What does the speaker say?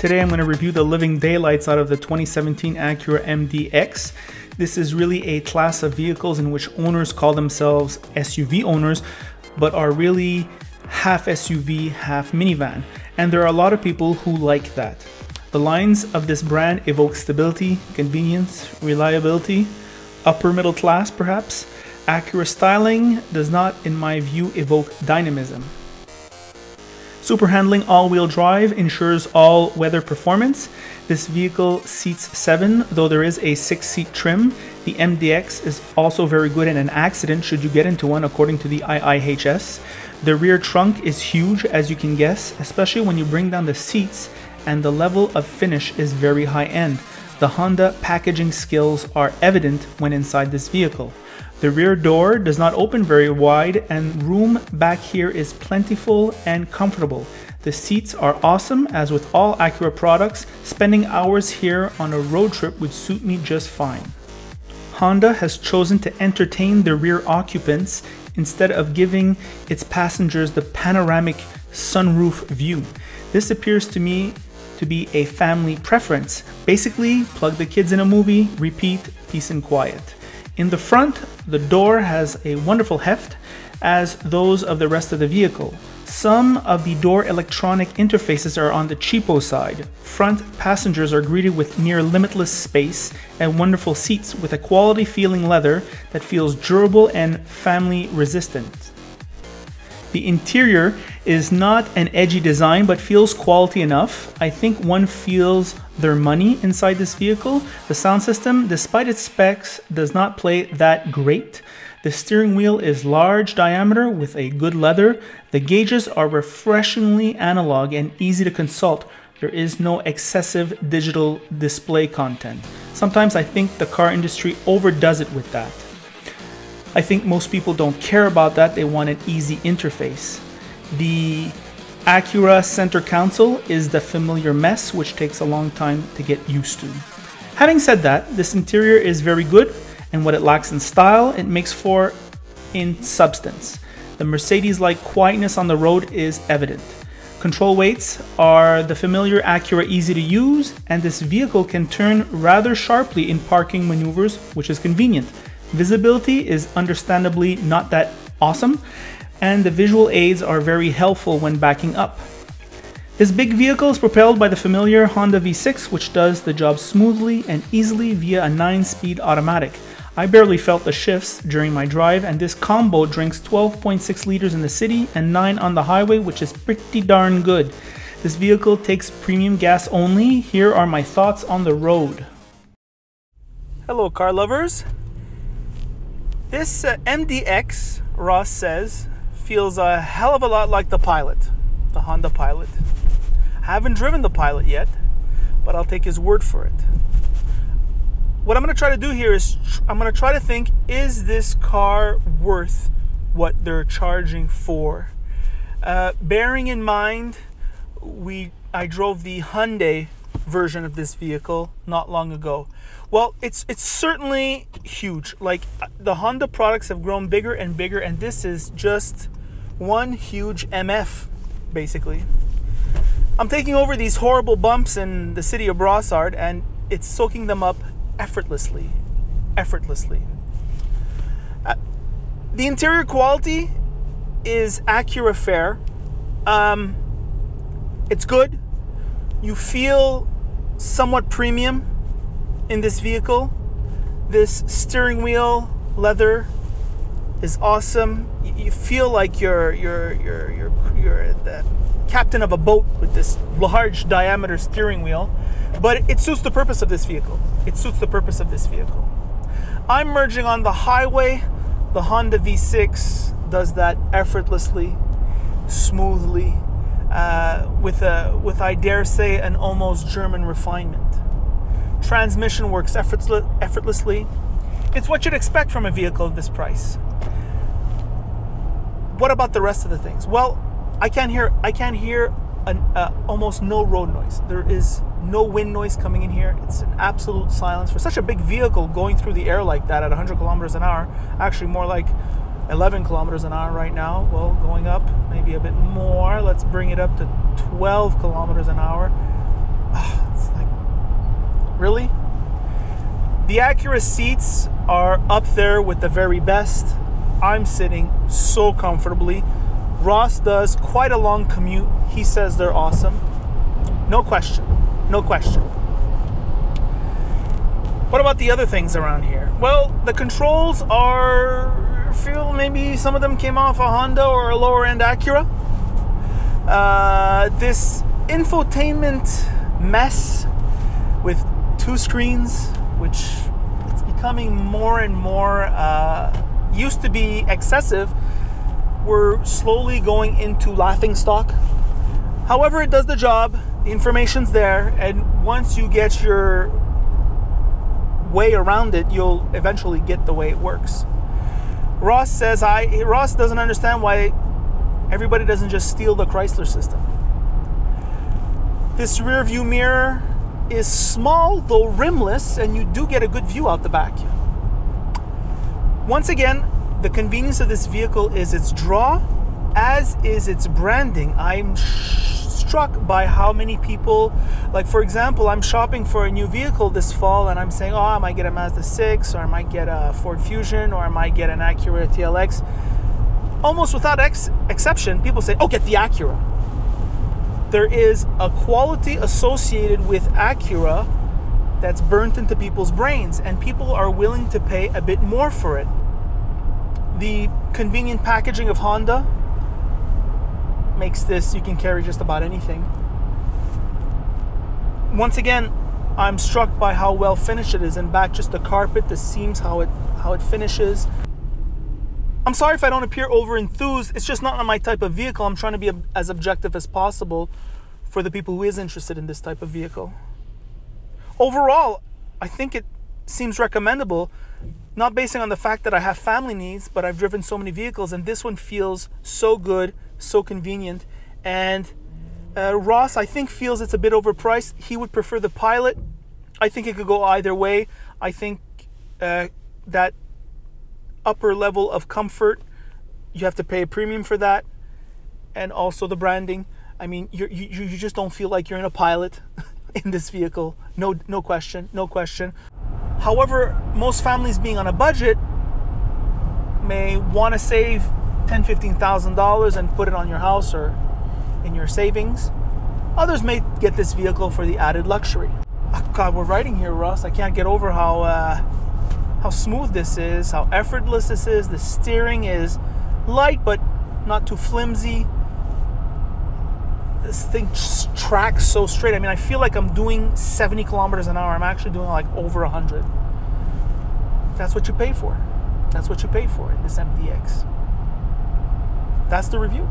Today I'm going to review the living daylights out of the 2017 Acura MDX. This is really a class of vehicles in which owners call themselves SUV owners, but are really half SUV, half minivan. And there are a lot of people who like that. The lines of this brand evoke stability, convenience, reliability, upper middle class perhaps. Acura styling does not, in my view, evoke dynamism. Super handling all-wheel drive ensures all-weather performance. This vehicle seats 7, though there is a 6-seat trim. The MDX is also very good in an accident should you get into one, according to the IIHS. The rear trunk is huge, as you can guess, especially when you bring down the seats, and the level of finish is very high-end. The Honda packaging skills are evident when inside this vehicle. The rear door does not open very wide, and room back here is plentiful and comfortable. The seats are awesome, as with all Acura products. Spending hours here on a road trip would suit me just fine. Honda has chosen to entertain the rear occupants instead of giving its passengers the panoramic sunroof view. This appears to me to be a family preference. Basically, plug the kids in a movie, repeat, peace and quiet. In the front, the door has a wonderful heft, as those of the rest of the vehicle. Some of the door electronic interfaces are on the cheapo side. Front passengers are greeted with near limitless space and wonderful seats with a quality feeling leather that feels durable and family resistant. The interior is not an edgy design, but feels quality enough. I think one feels their money inside this vehicle. The sound system, despite its specs, does not play that great. The steering wheel is large diameter with a good leather. The gauges are refreshingly analog and easy to consult. There is no excessive digital display content. Sometimes I think the car industry overdoes it with that. I think most people don't care about that. They want an easy interface. The Acura center console is the familiar mess, which takes a long time to get used to. Having said that, this interior is very good, and what it lacks in style, it makes for in substance. The Mercedes-like quietness on the road is evident. Control weights are the familiar Acura easy to use, and this vehicle can turn rather sharply in parking maneuvers, which is convenient. Visibility is understandably not that awesome, and the visual aids are very helpful when backing up. This big vehicle is propelled by the familiar Honda V6, which does the job smoothly and easily via a 9-speed automatic. I barely felt the shifts during my drive, and this combo drinks 12.6 liters in the city and 9 on the highway, which is pretty darn good. This vehicle takes premium gas only. Here are my thoughts on the road. Hello car lovers. This MDX, Ross says, feels a hell of a lot like the Pilot, the Honda Pilot. I haven't driven the Pilot yet, but I'll take his word for it. What I'm going to try to do here is I'm going to try to think, is this car worth what they're charging for? Bearing in mind, I drove the Hyundai version of this vehicle not long ago. Well, it's certainly huge. Like, the Honda products have grown bigger and bigger, and this is just one huge MF, basically. I'm taking over these horrible bumps in the city of Brossard, and it's soaking them up effortlessly. The interior quality is Acura fare. It's good. You feel somewhat premium in this vehicle. This steering wheel leather is awesome. You feel like you're the captain of a boat with this large diameter steering wheel, but it suits the purpose of this vehicle. I'm merging on the highway. The Honda V6 does that effortlessly, smoothly, with I dare say an almost German refinement. Transmission works effortlessly. It's what you'd expect from a vehicle of this price. What about the rest of the things? Well, I can't hear almost no road noise. There is no wind noise coming in here. It's an absolute silence for such a big vehicle going through the air like that at 100 kilometers an hour. Actually, more like 11 kilometers an hour right now. Well, going up maybe a bit more. Let's bring it up to 12 kilometers an hour. Really? The Acura seats are up there with the very best. I'm sitting so comfortably. Ross does quite a long commute. He says they're awesome. No question. No question. What about the other things around here? Well, the controls are, feel maybe some of them came off a Honda or a lower end Acura. This infotainment mess with 2 screens, which it's becoming more and more, used to be excessive. We're slowly going into laughingstock. However, it does the job. The information's there, and once you get your way around it, you'll eventually get the way it works. Ross says Ross doesn't understand why everybody doesn't just steal the Chrysler system. This rear view mirror is small, though rimless, and you do get a good view out the back. Once again, the convenience of this vehicle is its draw, as is its branding. I'm struck by how many people, like for example, I'm shopping for a new vehicle this fall and I'm saying, oh, I might get a Mazda 6, or I might get a Ford Fusion, or I might get an Acura TLX. Almost without exception, people say, oh, get the Acura. There is a quality associated with Acura that's burnt into people's brains, and people are willing to pay a bit more for it. The convenient packaging of Honda makes this, you can carry just about anything. Once again, I'm struck by how well finished it is. In back, just the carpet, the seams, how it finishes. I'm sorry if I don't appear over enthused. It's just not my type of vehicle. I'm trying to be as objective as possible for the people who is interested in this type of vehicle. Overall, I think it seems recommendable, not basing on the fact that I have family needs, but I've driven so many vehicles, and this one feels so good, so convenient. And Ross, I think, feels it's a bit overpriced. He would prefer the Pilot. I think it could go either way. I think that upper level of comfort, you have to pay a premium for that, and also the branding. I mean, you just don't feel like you're in a Pilot in this vehicle. No question, no question. However, most families being on a budget may want to save $10,000, $15,000 and put it on your house or in your savings. Others may get this vehicle for the added luxury. Oh God, we're riding here, Russ. I can't get over how smooth this is, how effortless this is. The steering is light but not too flimsy. This thing tracks so straight. I mean, I feel like I'm doing 70 kilometers an hour. I'm actually doing like over 100. That's what you pay for. That's what you pay for in this MDX. That's the review.